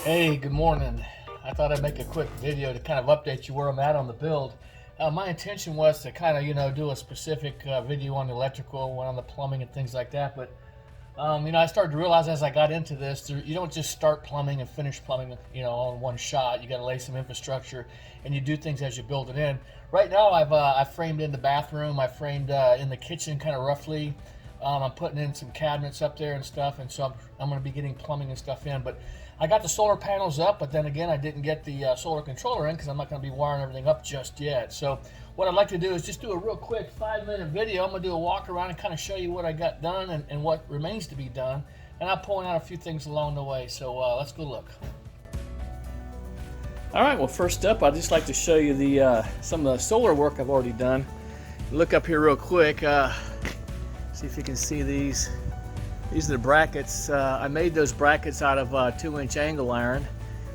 Hey, good morning. I thought I'd make a quick video to kind of update you where I'm at on the build. My intention was to kind of, do a specific video on the electrical, one on the plumbing and things like that. But, I started to realize as I got into this, you don't just start plumbing and finish plumbing, all in one shot. You got to lay some infrastructure and you do things as you build it in. Right now, I've framed in the bathroom. I framed in the kitchen kind of roughly. I'm putting in some cabinets up there and stuff, and so I'm going to be getting plumbing and stuff in. But I got the solar panels up, but then again, I didn't get the solar controller in because I'm not going to be wiring everything up just yet. So what I'd like to do is just do a real quick 5-minute video. I'm going to do a walk around and kind of show you what I got done and what remains to be done. And I'll point out a few things along the way. So let's go look. All right, well, first up, I'd just like to show you the some of the solar work I've already done. Look up here real quick. See if you can see these. These are the brackets. I made those brackets out of 2-inch angle iron.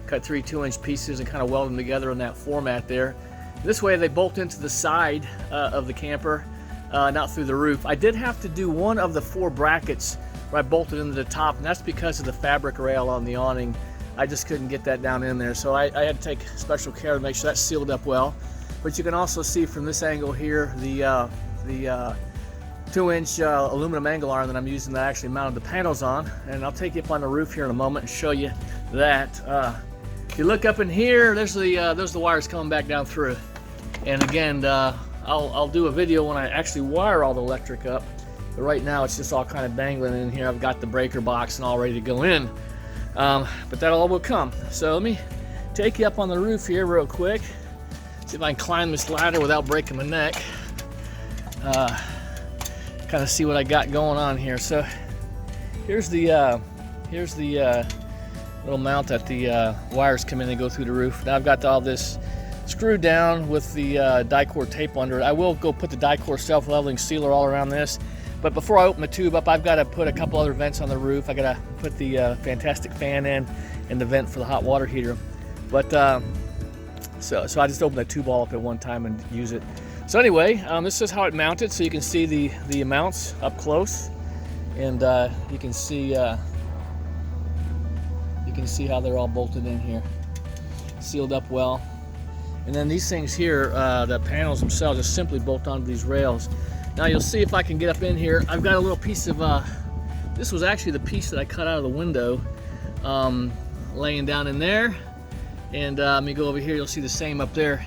Cut 3 2-inch pieces and kind of weld them together in that format there. This way they bolt into the side of the camper, not through the roof. I did have to do one of the 4 brackets where I bolted into the top, and that's because of the fabric rail on the awning. I just couldn't get that down in there, so I had to take special care to make sure that's sealed up well. But you can also see from this angle here the 2-inch aluminum angle iron that I'm using that I actually mounted the panels on, and I'll take you up on the roof here in a moment and show you that. If you look up in here, there's the wires coming back down through. And again, I'll do a video when I actually wire all the electric up. But right now it's just all kind of dangling in here. I've got the breaker box and all ready to go in. But that all will come. So let me take you up on the roof here real quick. See if I can climb this ladder without breaking my neck. Kind of see what I got going on here. So here's the little mount that the wires come in and go through the roof. Now I've got all this screwed down with the Dicor tape under it. I will go put the Dicor self-leveling sealer all around this, but before I open the tube up, I've got to put a couple other vents on the roof. I got to put the fantastic fan in and the vent for the hot water heater. But so I just opened the tube all up at one time and use it. So anyway, this is how it mounted, so you can see the mounts up close, and you can see how they're all bolted in here, sealed up well. And then these things here, the panels themselves, just simply bolt onto these rails. Now you'll see if I can get up in here. I've got a little piece of this was actually the piece that I cut out of the window, laying down in there. And let me go over here. You'll see the same up there.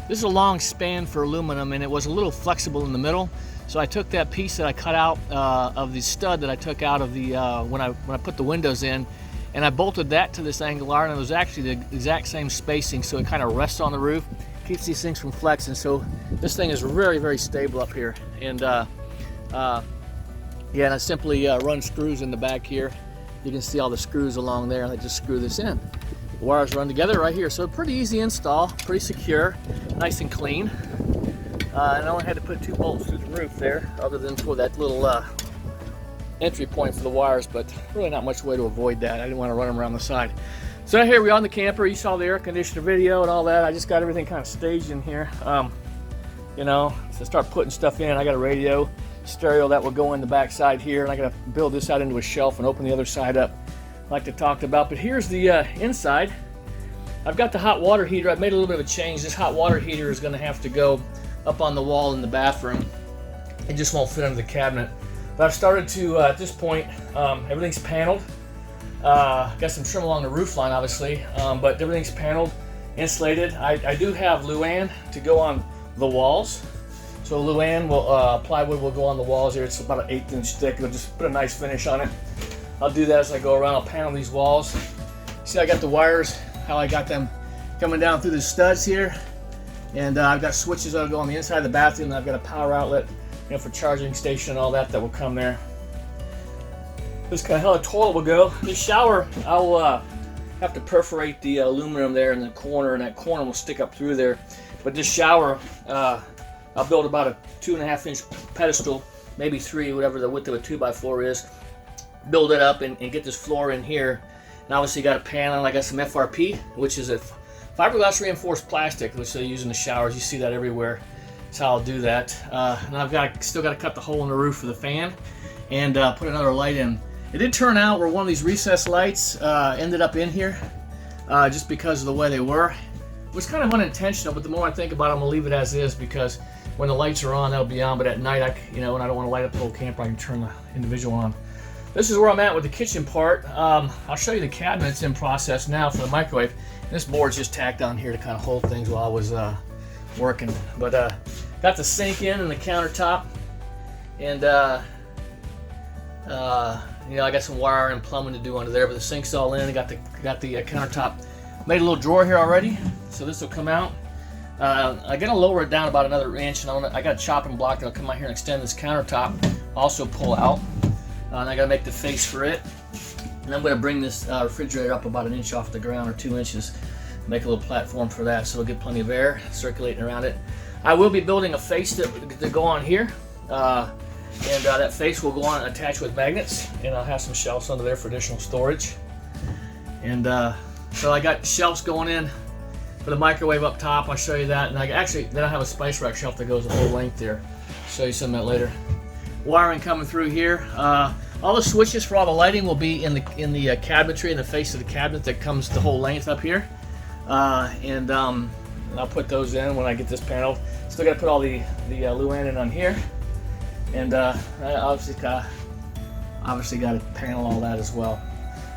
This is a long span for aluminum, and it was a little flexible in the middle. So I took that piece that I cut out of the stud that I took out of the when I put the windows in, and I bolted that to this angle iron. And it was actually the exact same spacing, so it kind of rests on the roof, keeps these things from flexing. So this thing is very, very stable up here. And yeah, and I simply run screws in the back here. You can see all the screws along there, and I just screw this in. The wires run together right here, so pretty easy install, pretty secure, nice and clean. And I only had to put 2 bolts through the roof there, other than for that little entry point for the wires, but really not much way to avoid that. I didn't want to run them around the side. So here we are on the camper. You saw the air conditioner video and all that. I just got everything kind of staged in here. To start putting stuff in, I got a radio, stereo that will go in the back side here, and I got to build this out into a shelf and open the other side up, like I talked about. But here's the inside. I've got the hot water heater. I've made a little bit of a change. This hot water heater is going to have to go up on the wall in the bathroom. It just won't fit under the cabinet. But I've started to, at this point, everything's paneled. Got some trim along the roof line, obviously, but everything's paneled, insulated. I do have Luan to go on the walls. So Luan plywood will go on the walls here. It's about an 1/8 inch thick. It'll just put a nice finish on it. I'll do that as I go around. I'll panel these walls. See, I got the wires, how I got them coming down through the studs here. And I've got switches that'll go on the inside of the bathroom. And I've got a power outlet, for charging station and all that will come there. This is kind of how the toilet will go. The shower, I'll have to perforate the aluminum there in the corner, and that corner will stick up through there. But this shower, I'll build about a 2.5 inch pedestal, maybe 3, whatever the width of a 2x4 is. Build it up and get this floor in here. And obviously got a panel. I got some FRP, which is a fiberglass reinforced plastic, which they use in the showers. You see that everywhere. That's how I'll do that. And I've still got to cut the hole in the roof for the fan and put another light in. It did turn out where one of these recessed lights ended up in here. just because of the way they were. It was kind of unintentional, but the more I think about it, I'm gonna leave it as is, because when the lights are on, that'll be on, but at night, when I don't want to light up the whole camper, I can turn the individual on. This is where I'm at with the kitchen part. I'll show you the cabinets in process now for the microwave. This board's just tacked on here to kind of hold things while I was working. But got the sink in and the countertop, and I got some wire and plumbing to do under there, but the sink's all in. I got the countertop. Made a little drawer here already, so this will come out. I gotta lower it down about another inch, and I got a chopping block that'll come out here and extend this countertop. Also pull out, and I gotta make the face for it. And I'm gonna bring this refrigerator up about an inch off the ground, or 2 inches. Make a little platform for that, so it'll get plenty of air circulating around it. I will be building a face to go on here. And that face will go on and attach with magnets, and I'll have some shelves under there for additional storage. And so I got shelves going in for the microwave up top. I'll show you that. And then I have a spice rack shelf that goes the whole length there. Show you some of that later. Wiring coming through here. All the switches for all the lighting will be in the cabinetry, in the face of the cabinet that comes the whole length up here. And I'll put those in when I get this panel. Still got to put all the Luan in on here. And I obviously got to panel all that as well.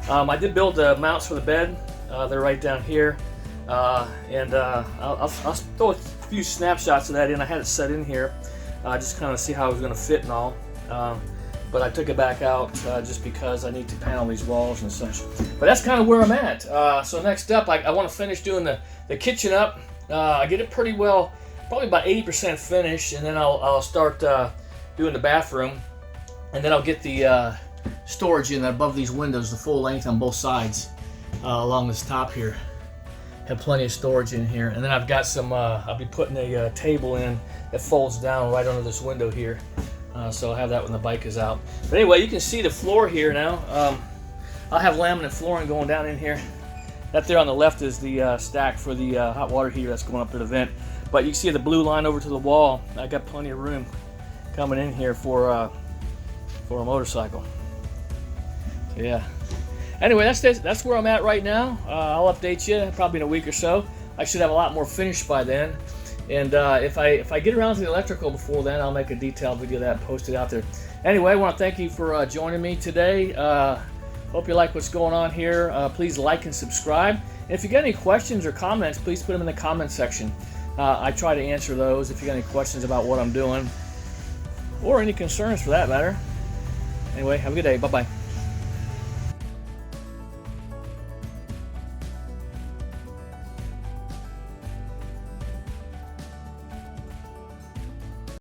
I did build the mounts for the bed. They're right down here. I'll throw a few snapshots of that in. I had it set in here, just kind of see how it was going to fit and all. But I took it back out just because I need to panel these walls and such. But that's kind of where I'm at. So next up, I want to finish doing the kitchen up. I get it pretty well, probably about 80% finished, and then I'll start doing the bathroom, and then I'll get the storage in above these windows, the full length on both sides along this top here. Have plenty of storage in here, and then I've got some. I'll be putting a table in that folds down right under this window here, so I'll have that when the bike is out. But anyway, you can see the floor here now. I'll have laminate flooring going down in here. That there on the left is the stack for the hot water heater that's going up to the vent. But you can see the blue line over to the wall. I got plenty of room coming in here for a motorcycle. So yeah. Anyway, that's where I'm at right now. I'll update you probably in a week or so. I should have a lot more finished by then. And if I get around to the electrical before then, I'll make a detailed video of that and post it out there. Anyway, I want to thank you for joining me today. Hope you like what's going on here. Please like and subscribe. And if you got any questions or comments, please put them in the comment section. I try to answer those if you got any questions about what I'm doing, or any concerns for that matter. Anyway, have a good day. Bye-bye.